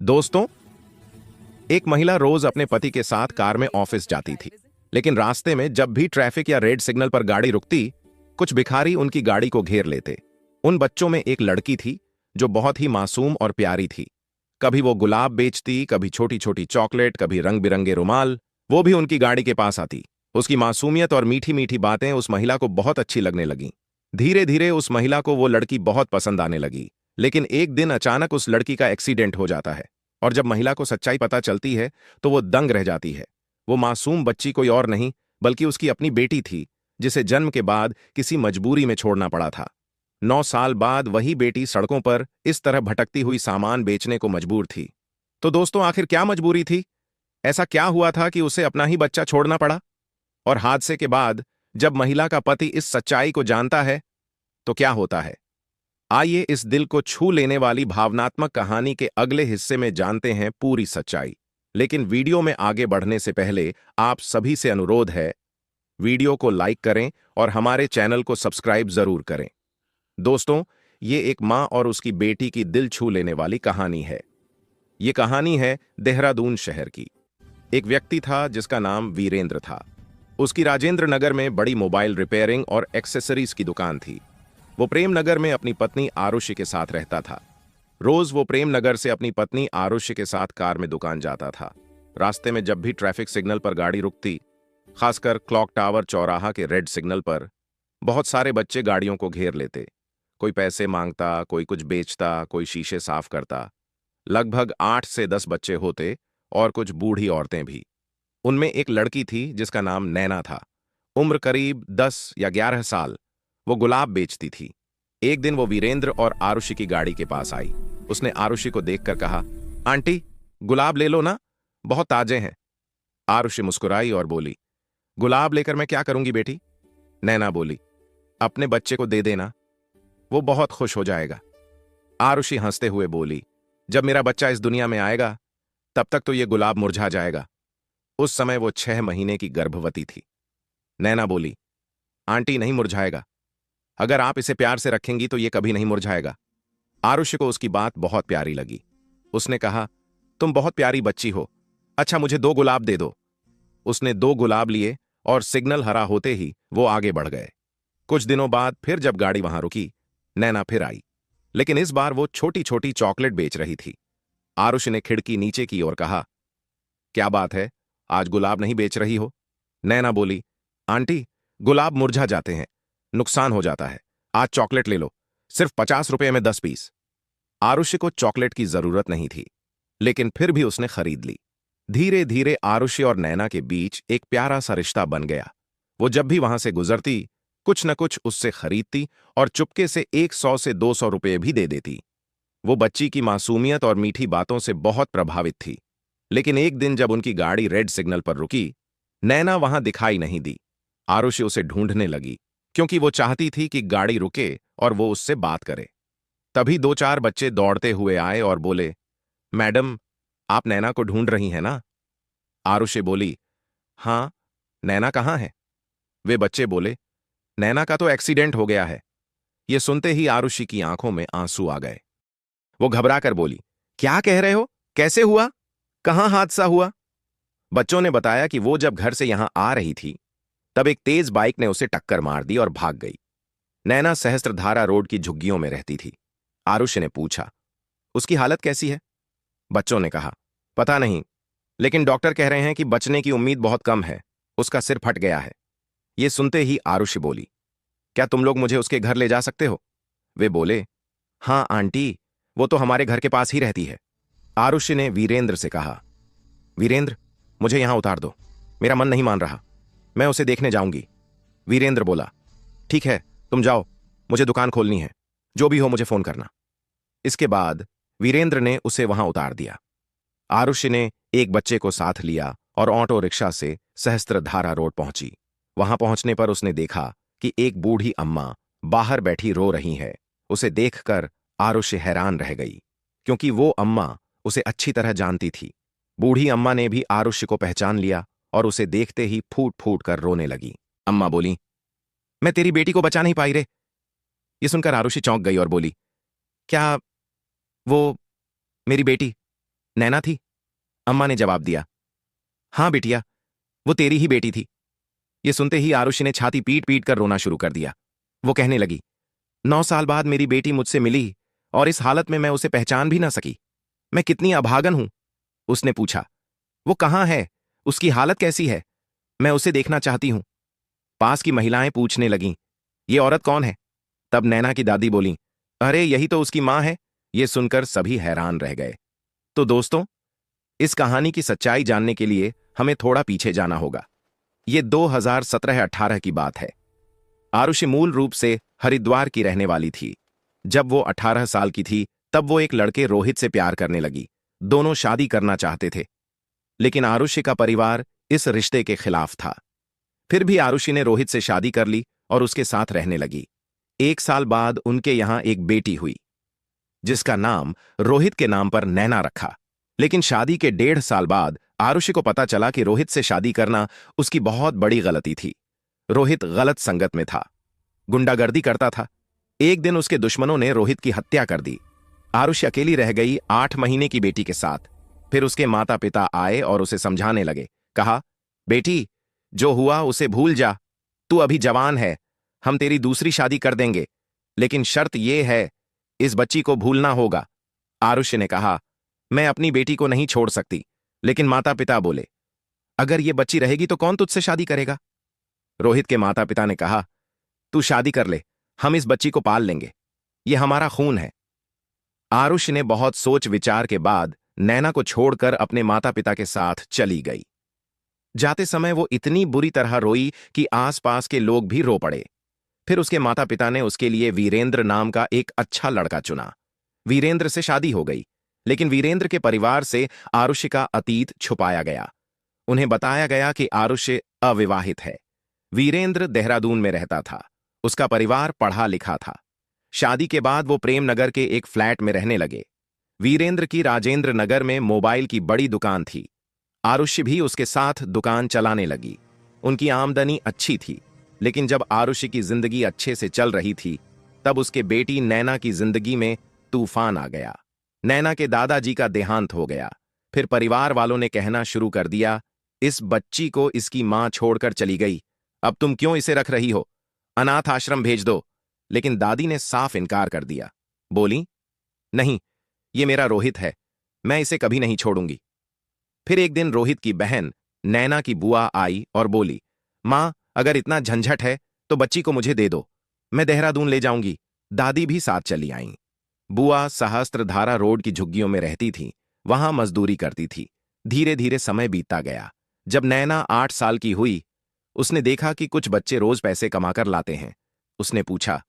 दोस्तों, एक महिला रोज अपने पति के साथ कार में ऑफिस जाती थी। लेकिन रास्ते में जब भी ट्रैफिक या रेड सिग्नल पर गाड़ी रुकती, कुछ भिखारी उनकी गाड़ी को घेर लेते। उन बच्चों में एक लड़की थी जो बहुत ही मासूम और प्यारी थी। कभी वो गुलाब बेचती, कभी छोटी छोटी चॉकलेट, कभी रंग बिरंगे रुमाल। वो भी उनकी गाड़ी के पास आती। उसकी मासूमियत और मीठी मीठी बातें उस महिला को बहुत अच्छी लगने लगीं। धीरे धीरे उस महिला को वो लड़की बहुत पसंद आने लगी। लेकिन एक दिन अचानक उस लड़की का एक्सीडेंट हो जाता है और जब महिला को सच्चाई पता चलती है तो वो दंग रह जाती है। वो मासूम बच्ची कोई और नहीं बल्कि उसकी अपनी बेटी थी, जिसे जन्म के बाद किसी मजबूरी में छोड़ना पड़ा था। 9 साल बाद वही बेटी सड़कों पर इस तरह भटकती हुई सामान बेचने को मजबूर थी। तो दोस्तों, आखिर क्या मजबूरी थी? ऐसा क्या हुआ था कि उसे अपना ही बच्चा छोड़ना पड़ा? और हादसे के बाद जब महिला का पति इस सच्चाई को जानता है तो क्या होता है? आइए इस दिल को छू लेने वाली भावनात्मक कहानी के अगले हिस्से में जानते हैं पूरी सच्चाई। लेकिन वीडियो में आगे बढ़ने से पहले आप सभी से अनुरोध है, वीडियो को लाइक करें और हमारे चैनल को सब्सक्राइब जरूर करें। दोस्तों, ये एक मां और उसकी बेटी की दिल छू लेने वाली कहानी है। ये कहानी है देहरादून शहर की। एक व्यक्ति था जिसका नाम वीरेंद्र था। उसकी राजेंद्र नगर में बड़ी मोबाइल रिपेयरिंग और एक्सेसरीज की दुकान थी। वो प्रेम नगर में अपनी पत्नी आरुषि के साथ रहता था। रोज वो प्रेम नगर से अपनी पत्नी आरुषि के साथ कार में दुकान जाता था। रास्ते में जब भी ट्रैफिक सिग्नल पर गाड़ी रुकती, खासकर क्लॉक टावर चौराहा के रेड सिग्नल पर, बहुत सारे बच्चे गाड़ियों को घेर लेते। कोई पैसे मांगता, कोई कुछ बेचता, कोई शीशे साफ करता। लगभग 8 से 10 बच्चे होते और कुछ बूढ़ी औरतें भी। उनमें एक लड़की थी जिसका नाम नैना था। उम्र करीब 10 या 11 साल। वो गुलाब बेचती थी। एक दिन वो वीरेंद्र और आरुषि की गाड़ी के पास आई। उसने आरुषि को देखकर कहा, आंटी, गुलाब ले लो ना, बहुत ताजे हैं। आरुषि मुस्कुराई और बोली, गुलाब लेकर मैं क्या करूंगी बेटी? नैना बोली, अपने बच्चे को दे देना, वो बहुत खुश हो जाएगा। आरुषि हंसते हुए बोली, जब मेरा बच्चा इस दुनिया में आएगा तब तक तो ये गुलाब मुरझा जाएगा। उस समय वो 6 महीने की गर्भवती थी। नैना बोली, आंटी, नहीं मुरझाएगा। अगर आप इसे प्यार से रखेंगी तो ये कभी नहीं मुरझाएगा। आरुषि को उसकी बात बहुत प्यारी लगी। उसने कहा, तुम बहुत प्यारी बच्ची हो। अच्छा, मुझे 2 गुलाब दे दो। उसने 2 गुलाब लिए और सिग्नल हरा होते ही वो आगे बढ़ गए। कुछ दिनों बाद फिर जब गाड़ी वहां रुकी, नैना फिर आई। लेकिन इस बार वो छोटी छोटी चॉकलेट बेच रही थी। आरुषि ने खिड़की नीचे की और कहा, क्या बात है, आज गुलाब नहीं बेच रही हो? नैना बोली, आंटी, गुलाब मुरझा जाते हैं, नुकसान हो जाता है। आज चॉकलेट ले लो, सिर्फ 50 रुपए में 10 पीस। आरुषि को चॉकलेट की जरूरत नहीं थी, लेकिन फिर भी उसने खरीद ली। धीरे धीरे आरुषि और नैना के बीच एक प्यारा सा रिश्ता बन गया। वो जब भी वहां से गुजरती, कुछ न कुछ उससे खरीदती और चुपके से 100 से 200 रुपए भी दे देती। वो बच्ची की मासूमियत और मीठी बातों से बहुत प्रभावित थी। लेकिन एक दिन जब उनकी गाड़ी रेड सिग्नल पर रुकी, नैना वहां दिखाई नहीं दी। आरुषि उसे ढूंढने लगी, क्योंकि वो चाहती थी कि गाड़ी रुके और वो उससे बात करे। तभी 2-4 बच्चे दौड़ते हुए आए और बोले, मैडम, आप नैना को ढूंढ रही हैं ना? आरुषि बोली, हाँ, नैना कहाँ है? वे बच्चे बोले, नैना का तो एक्सीडेंट हो गया है। ये सुनते ही आरुषि की आंखों में आंसू आ गए। वो घबरा कर बोली, क्या कह रहे हो? कैसे हुआ? कहाँ हादसा हुआ? बच्चों ने बताया कि वो जब घर से यहां आ रही थी, तब एक तेज बाइक ने उसे टक्कर मार दी और भाग गई। नैना सहस्त्रधारा रोड की झुग्गियों में रहती थी। आरुषि ने पूछा, उसकी हालत कैसी है? बच्चों ने कहा, पता नहीं, लेकिन डॉक्टर कह रहे हैं कि बचने की उम्मीद बहुत कम है। उसका सिर फट गया है। ये सुनते ही आरुषि बोली, क्या तुम लोग मुझे उसके घर ले जा सकते हो? वे बोले, हाँ आंटी, वो तो हमारे घर के पास ही रहती है। आरुषि ने वीरेंद्र से कहा, वीरेंद्र, मुझे यहां उतार दो, मेरा मन नहीं मान रहा, मैं उसे देखने जाऊंगी। वीरेंद्र बोला, ठीक है, तुम जाओ, मुझे दुकान खोलनी है, जो भी हो मुझे फोन करना। इसके बाद वीरेंद्र ने उसे वहां उतार दिया। आरुषि ने एक बच्चे को साथ लिया और ऑटो रिक्शा से सहस्त्रधारा रोड पहुंची। वहां पहुंचने पर उसने देखा कि एक बूढ़ी अम्मा बाहर बैठी रो रही है। उसे देखकर आरुषि हैरान रह गई, क्योंकि वो अम्मा उसे अच्छी तरह जानती थी। बूढ़ी अम्मा ने भी आरुषि को पहचान लिया और उसे देखते ही फूट फूट कर रोने लगी। अम्मा बोली, मैं तेरी बेटी को बचा नहीं पाई रे। ये सुनकर आरुषि चौंक गई और बोली, क्या वो मेरी बेटी? नैना थी? अम्मा ने जवाब दिया। हाँ बिटिया, वो तेरी ही बेटी थी। ये सुनते ही आरुषि ने छाती पीट पीट कर रोना शुरू कर दिया। वो कहने लगी, 9 साल बाद मेरी बेटी मुझसे मिली और इस हालत में मैं उसे पहचान भी ना सकी। मैं कितनी अभागन हूं। उसने पूछा, वो कहाँ है? उसकी हालत कैसी है? मैं उसे देखना चाहती हूं। पास की महिलाएं पूछने लगीं, ये औरत कौन है? तब नैना की दादी बोली, अरे यही तो उसकी मां है। ये सुनकर सभी हैरान रह गए। तो दोस्तों, इस कहानी की सच्चाई जानने के लिए हमें थोड़ा पीछे जाना होगा। ये 2017-18 की बात है। आरुषि मूल रूप से हरिद्वार की रहने वाली थी। जब वो 18 साल की थी, तब वो एक लड़के रोहित से प्यार करने लगी। दोनों शादी करना चाहते थे, लेकिन आरुषि का परिवार इस रिश्ते के खिलाफ था। फिर भी आरुषि ने रोहित से शादी कर ली और उसके साथ रहने लगी। 1 साल बाद उनके यहां एक बेटी हुई, जिसका नाम रोहित के नाम पर नैना रखा। लेकिन शादी के 1.5 साल बाद आरुषि को पता चला कि रोहित से शादी करना उसकी बहुत बड़ी गलती थी। रोहित गलत संगत में था, गुंडागर्दी करता था। एक दिन उसके दुश्मनों ने रोहित की हत्या कर दी। आरुषि अकेली रह गई 8 महीने की बेटी के साथ। फिर उसके माता पिता आए और उसे समझाने लगे। कहा, बेटी, जो हुआ उसे भूल जा। तू अभी जवान है, हम तेरी दूसरी शादी कर देंगे, लेकिन शर्त यह है, इस बच्ची को भूलना होगा। आरुषि ने कहा, मैं अपनी बेटी को नहीं छोड़ सकती। लेकिन माता पिता बोले, अगर ये बच्ची रहेगी तो कौन तुझसे शादी करेगा? रोहित के माता पिता ने कहा, तू शादी कर ले, हम इस बच्ची को पाल लेंगे, ये हमारा खून है। आरुषि ने बहुत सोच विचार के बाद नैना को छोड़कर अपने माता पिता के साथ चली गई। जाते समय वो इतनी बुरी तरह रोई कि आसपास के लोग भी रो पड़े। फिर उसके माता पिता ने उसके लिए वीरेंद्र नाम का एक अच्छा लड़का चुना। वीरेंद्र से शादी हो गई, लेकिन वीरेंद्र के परिवार से आरुषि का अतीत छुपाया गया। उन्हें बताया गया कि आरुषि अविवाहित है। वीरेंद्र देहरादून में रहता था। उसका परिवार पढ़ा लिखा था। शादी के बाद वो प्रेम नगर के एक फ्लैट में रहने लगे। वीरेंद्र की राजेंद्र नगर में मोबाइल की बड़ी दुकान थी। आरुषि भी उसके साथ दुकान चलाने लगी। उनकी आमदनी अच्छी थी, लेकिन जब आरुषि की जिंदगी अच्छे से चल रही थी, तब उसके बेटी नैना की जिंदगी में तूफान आ गया। नैना के दादाजी का देहांत हो गया। फिर परिवार वालों ने कहना शुरू कर दिया, इस बच्ची को इसकी मां छोड़कर चली गई, अब तुम क्यों इसे रख रही हो? अनाथ आश्रम भेज दो। लेकिन दादी ने साफ इनकार कर दिया। बोली, नहीं, ये मेरा रोहित है, मैं इसे कभी नहीं छोड़ूंगी। फिर एक दिन रोहित की बहन नैना की बुआ आई और बोली, मां, अगर इतना झंझट है तो बच्ची को मुझे दे दो, मैं देहरादून ले जाऊंगी। दादी भी साथ चली आईं। बुआ सहस्त्रधारा रोड की झुग्गियों में रहती थी, वहां मजदूरी करती थी। धीरे धीरे समय बीतता गया। जब नैना 8 साल की हुई, उसने देखा कि कुछ बच्चे रोज पैसे कमाकर लाते हैं। उसने पूछा,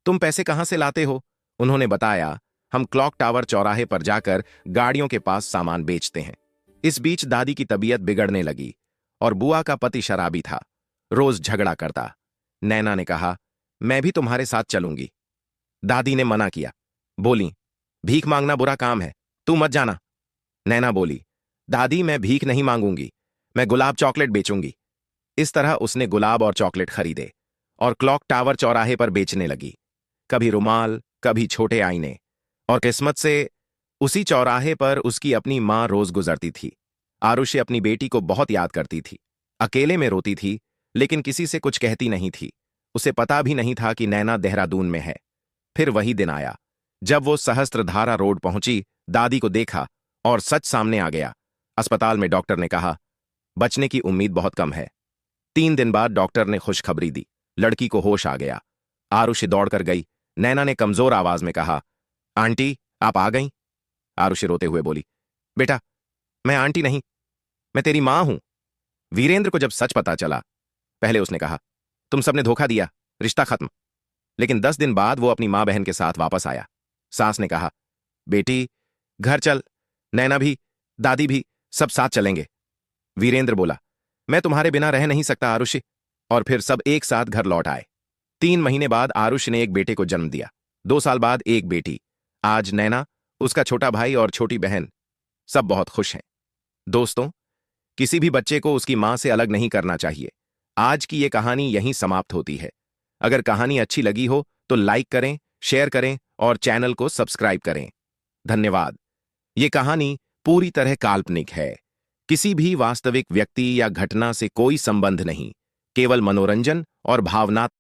तुम पैसे कहां से लाते हो? उन्होंने बताया, हम क्लॉक टावर चौराहे पर जाकर गाड़ियों के पास सामान बेचते हैं। इस बीच दादी की तबीयत बिगड़ने लगी और बुआ का पति शराबी था, रोज झगड़ा करता। नैना ने कहा, मैं भी तुम्हारे साथ चलूंगी। दादी ने मना किया। बोली, भीख मांगना बुरा काम है, तू मत जाना। नैना बोली, दादी, मैं भीख नहीं मांगूंगी, मैं गुलाब चॉकलेट बेचूंगी। इस तरह उसने गुलाब और चॉकलेट खरीदे और क्लॉक टावर चौराहे पर बेचने लगी। कभी रुमाल, कभी छोटे आईने। और किस्मत से उसी चौराहे पर उसकी अपनी मां रोज गुजरती थी। आरुषि अपनी बेटी को बहुत याद करती थी। अकेले में रोती थी, लेकिन किसी से कुछ कहती नहीं थी। उसे पता भी नहीं था कि नैना देहरादून में है। फिर वही दिन आया जब वो सहस्त्रधारा रोड पहुंची, दादी को देखा और सच सामने आ गया। अस्पताल में डॉक्टर ने कहा, बचने की उम्मीद बहुत कम है। 3 दिन बाद डॉक्टर ने खुशखबरी दी, लड़की को होश आ गया। आरुषि दौड़कर गई। नैना ने कमजोर आवाज में कहा, आंटी, आप आ गईं? आरुषि रोते हुए बोली, बेटा, मैं आंटी नहीं, मैं तेरी मां हूं। वीरेंद्र को जब सच पता चला, पहले उसने कहा, तुम सबने धोखा दिया, रिश्ता खत्म। लेकिन 10 दिन बाद वो अपनी मां बहन के साथ वापस आया। सास ने कहा, बेटी, घर चल, नैना भी, दादी भी, सब साथ चलेंगे। वीरेंद्र बोला, मैं तुम्हारे बिना रह नहीं सकता आरुषि। और फिर सब एक साथ घर लौट आए। 3 महीने बाद आरुषि ने एक बेटे को जन्म दिया। 2 साल बाद एक बेटी। आज नैना, उसका छोटा भाई और छोटी बहन, सब बहुत खुश हैं। दोस्तों, किसी भी बच्चे को उसकी मां से अलग नहीं करना चाहिए। आज की ये कहानी यहीं समाप्त होती है। अगर कहानी अच्छी लगी हो तो लाइक करें, शेयर करें और चैनल को सब्सक्राइब करें। धन्यवाद। ये कहानी पूरी तरह काल्पनिक है। किसी भी वास्तविक व्यक्ति या घटना से कोई संबंध नहीं, केवल मनोरंजन और भावनात्मक